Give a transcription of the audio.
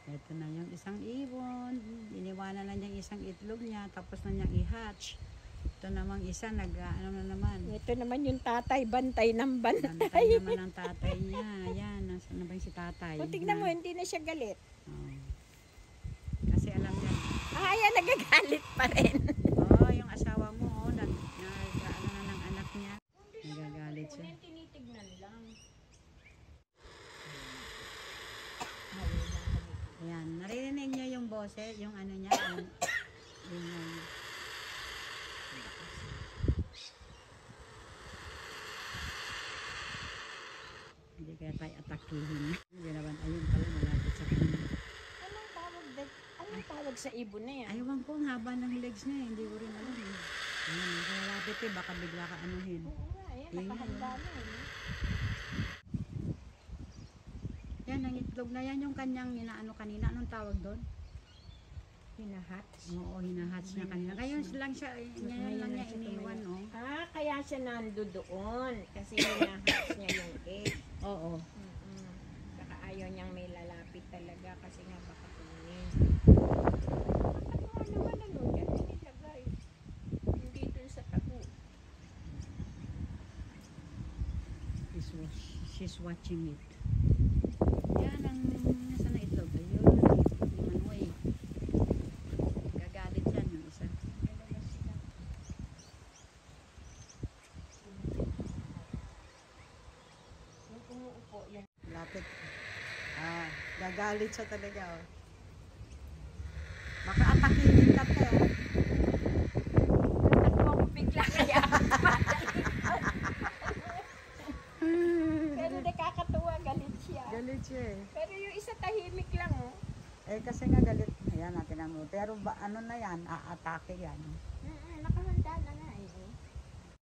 Ito na yung isang ibon. Iniwanan na niyang isang itlog niya. Tapos na niyang i-hatch. Ito namang isa, ano na naman. Ito naman yung tatay, bantay ng bantay. Bantay naman ang tatay niya. Ayan, nasa na ba yung si tatay? O, tignan mo, hindi na siya galit. Oh. Kasi alam niya. Ayan, nagagalit pa rin. Oh, yung asawa mo, oh, ano na ng anak niya. Nagagalit siya. Tinitignan lang. Ayan, naririnig niyo yung boses, yung ano niya, yung hindi kaya tayo atakihin. Hindi naman, ayun pala, malapit sa kanya. Anong tawag sa ibon na yan? Ayawan ko, ang haba ng legs niya, hindi ko rin alam eh. Ayan, kung malapit eh, baka bigla ka anuhin. Oo nga, ayan, nakahanda na eh. Yan, ang itlog na yan, yung kanyang inaano kanina, anong tawag doon? Hinahats? Oo, hinahats niya kanina. Ngayon lang siya, ngayon lang niya iniwan, oh. Ah, kaya siya nando doon. Kasi hinahats niya yung egg. Oo. Saka ayaw niyang may lalapit talaga kasi nga baka kunin. Ano naman ano dyan nilagay? Hindi dun sa tago. She's watching it. Yan ang nasa na itlog. Ayun, yung ano eh. Gagalit yan yung isa. Yung umuupo yan. Lapit. Ah, gagalit siya talaga, oh. Baka atakihin ka pa, oh. Tatakbo ako bigla kaya. Pero nakakatuwa, galit siya. Galit siya eh. Pero yung isa tahimik lang oh. Eh kasi nga galit. Ayan natin ang pero ano na yan, aatake yan.